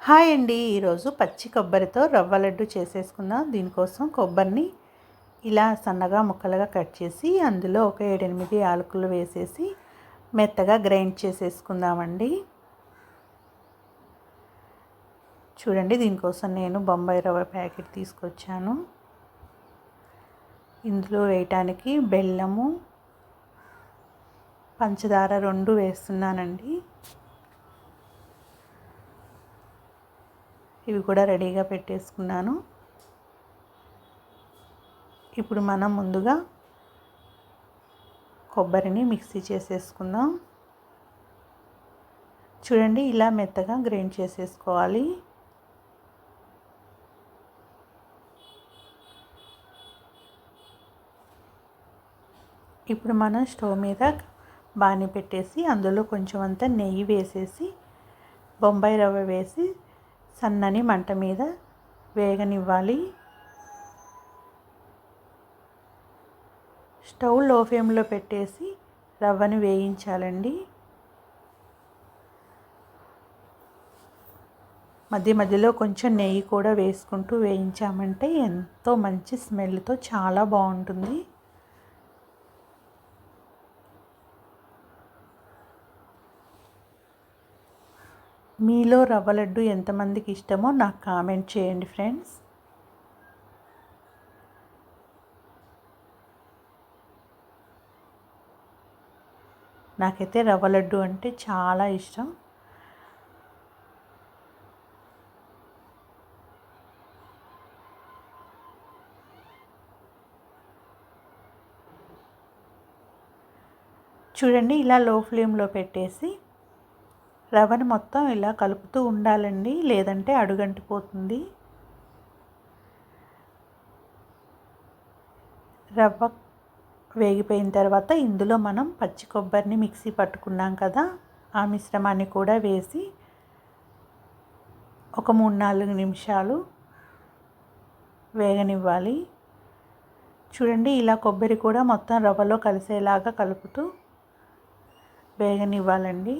Hi అండి. ఈరోజు పచ్చి కొబ్బరితో రవ్వ లడ్డు చేసేసుకుందాం. దీనికోసం కొబ్బరిని ఇలా సన్నగా ముక్కలుగా కట్ చేసి అందులో ఒక 7-8 యాలకులు వేసేసి మెత్తగా గ్రైండ్ చేసేసుకుందామండి. చూడండి, దీనికోసం నేను బొంబాయి రవ్వ ప్యాకెట్ తీసుకొచ్చాను. ఇందులో వేయటానికి బెల్లము, పంచదార 2 వేస్తున్నానండి. ఇవి కూడా రెడీగా పెట్టేసుకున్నాను. ఇప్పుడు మనం ముందుగా కొబ్బరిని మిక్సీ చేసేసుకుందాం. చూడండి, ఇలా మెత్తగా గ్రైండ్ చేసేసుకోవాలి. ఇప్పుడు మనం స్టవ్ మీద బాణీ పెట్టేసి అందులో కొంచెం అంతా నెయ్యి వేసేసి బొంబాయి రవ్వ వేసి సన్నని మంట మీద వేగనివ్వాలి. స్టవ్ లో ఫ్లేమ్లో పెట్టేసి రవ్వని వేయించాలండి. మధ్య మధ్యలో కొంచెం నెయ్యి కూడా వేసుకుంటూ వేయించామంటే ఎంతో మంచి స్మెల్తో చాలా బాగుంటుంది. మీలో రవ్వ లడ్డు ఎంతమందికి ఇష్టమో నాకు కామెంట్ చేయండి ఫ్రెండ్స్. నాకైతే రవ్వ లడ్డు అంటే చాలా ఇష్టం. చూడండి, ఇలా లో ఫ్లేమ్లో పెట్టేసి రవ్వని మొత్తం ఇలా కలుపుతూ ఉండాలండి, లేదంటే అడుగంటిపోతుంది. రవ్వ వేగిపోయిన తర్వాత ఇందులో మనం పచ్చి కొబ్బరిని మిక్సీ పట్టుకున్నాం కదా, ఆ మిశ్రమాన్ని కూడా వేసి ఒక 3-4 నిమిషాలు వేగనివ్వాలి. చూడండి, ఇలా కొబ్బరి కూడా మొత్తం రవ్వలో కలిసేలాగా కలుపుతూ వేగనివ్వాలండి.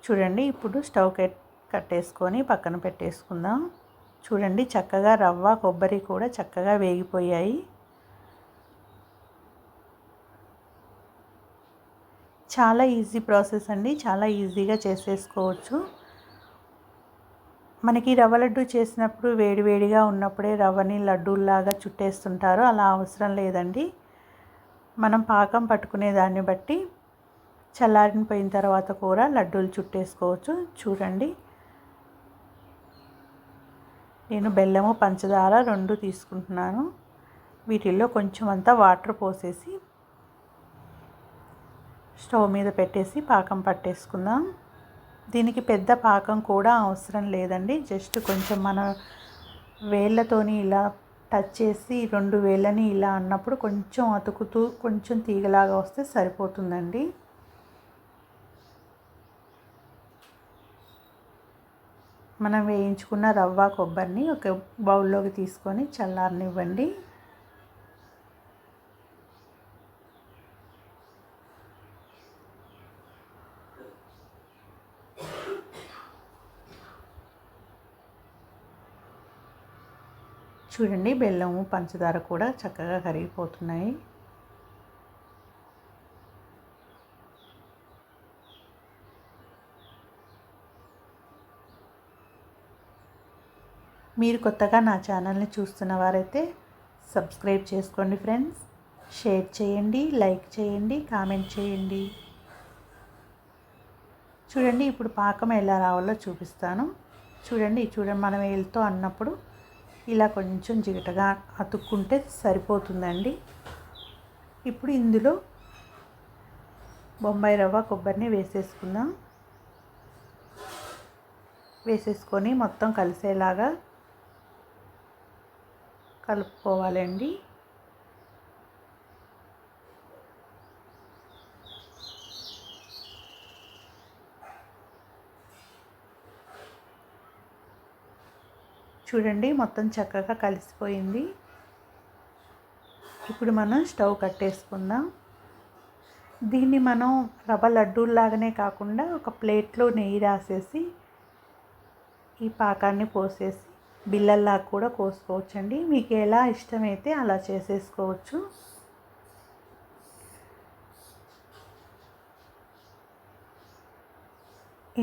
చూడండి, ఇప్పుడు స్టవ్ కట్టేసుకొని పక్కన పెట్టేసుకుందాం. చూడండి, చక్కగా రవ్వ కొబ్బరి కూడా చక్కగా వేగిపోయాయి. చాలా ఈజీ ప్రాసెస్ అండి, చాలా ఈజీగా చేసేసుకోవచ్చు. మనకి రవ్వ లడ్డు చేసినప్పుడు వేడివేడిగా ఉన్నప్పుడే రవ్వని లడ్డూల్లాగా చుట్టేస్తుంటారు. అలా అవసరం లేదండి. మనం పాకం పట్టుకునే దాన్ని బట్టి చల్లారిపోయిన తర్వాత కూడా లడ్డూలు చుట్టేసుకోవచ్చు. చూడండి, నేను బెల్లము పంచదార 2 తీసుకుంటున్నాను. వీటిల్లో కొంచెం అంతా వాటర్ పోసేసి స్టవ్ మీద పెట్టేసి పాకం పట్టేసుకుందాం. దీనికి పెద్ద పాకం కూడా అవసరం లేదండి. జస్ట్ కొంచెం మన వేళ్ళతోని ఇలా టచ్ చేసి 2 వేళ్ళని ఇలా అన్నప్పుడు కొంచెం అతుకుతూ కొంచెం తీగలాగా వస్తే సరిపోతుందండి. మనం వేయించుకున్న రవ్వ కొబ్బరిని ఒక బౌల్లోకి తీసుకొని చల్లారనివ్వండి. చూడండి, బెల్లము పంచదార కూడా చక్కగా కరిగిపోతున్నాయి. మీరు కొత్తగా నా ఛానల్ని చూస్తున్న వారైతే సబ్స్క్రైబ్ చేసుకోండి ఫ్రెండ్స్. షేర్ చేయండి, లైక్ చేయండి, కామెంట్ చేయండి. చూడండి, ఇప్పుడు పాకం ఎలా రావాలో చూపిస్తాను. చూడండి, మనం వేలుతో అన్నప్పుడు ఇలా కొంచెం జిగటగా అతుక్కుంటే సరిపోతుందండి. ఇప్పుడు ఇందులో బొంబాయి రవ్వ కొబ్బరిని వేసేసుకుందాం. వేసేసుకొని మొత్తం కలిసేలాగా కలుపుకోవాలండి. చూడండి, మొత్తం చక్కగా కలిసిపోయింది. ఇప్పుడు మనం స్టవ్ కట్టేసుకుందాం. దీన్ని మనం రవ్వ లడ్డూల్లాగానే కాకుండా ఒక ప్లేట్లో నెయ్యి రాసేసి ఈ పాకాన్ని పోసేసి బిళ్ళల్లాగా కూడా కోసుకోవచ్చండి. మీకు ఎలా ఇష్టమైతే అలా చేసేసుకోవచ్చు.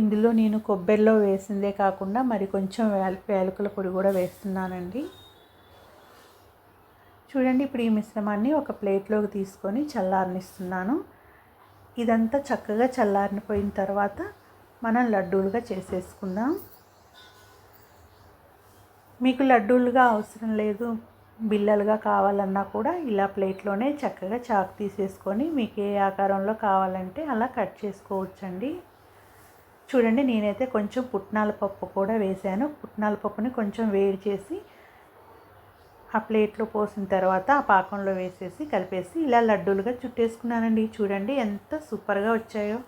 ఇందులో నేను కొబ్బరిలో వేసిందే కాకుండా మరి కొంచెం యాలకుల పొడి కూడా వేస్తున్నానండి. చూడండి, ఇప్పుడు ఈ మిశ్రమాన్ని ఒక ప్లేట్లోకి తీసుకొని చల్లారనిస్తున్నాను. ఇదంతా చక్కగా చల్లారిపోయిన తర్వాత మనం లడ్డూలుగా చేసేసుకుందాం. మీకు లడ్డూలుగా అవసరం లేదు, బిళ్ళలుగా కావాలన్నా కూడా ఇలా ప్లేట్లోనే చక్కగా చాకు తీసేసుకొని మీకు ఏ ఆకారంలో కావాలంటే అలా కట్ చేసుకోవచ్చండి. చూడండి, నేనైతే కొంచెం పుట్నాల పప్పు కూడా వేశాను. పుట్నాల పప్పుని కొంచెం వేడి చేసి ఆ ప్లేట్లో పోసిన తర్వాత ఆ పాకంలో వేసేసి కలిపేసి ఇలా లడ్డూలుగా చుట్టేసుకున్నానండి. చూడండి ఎంత సూపర్గా వచ్చాయో.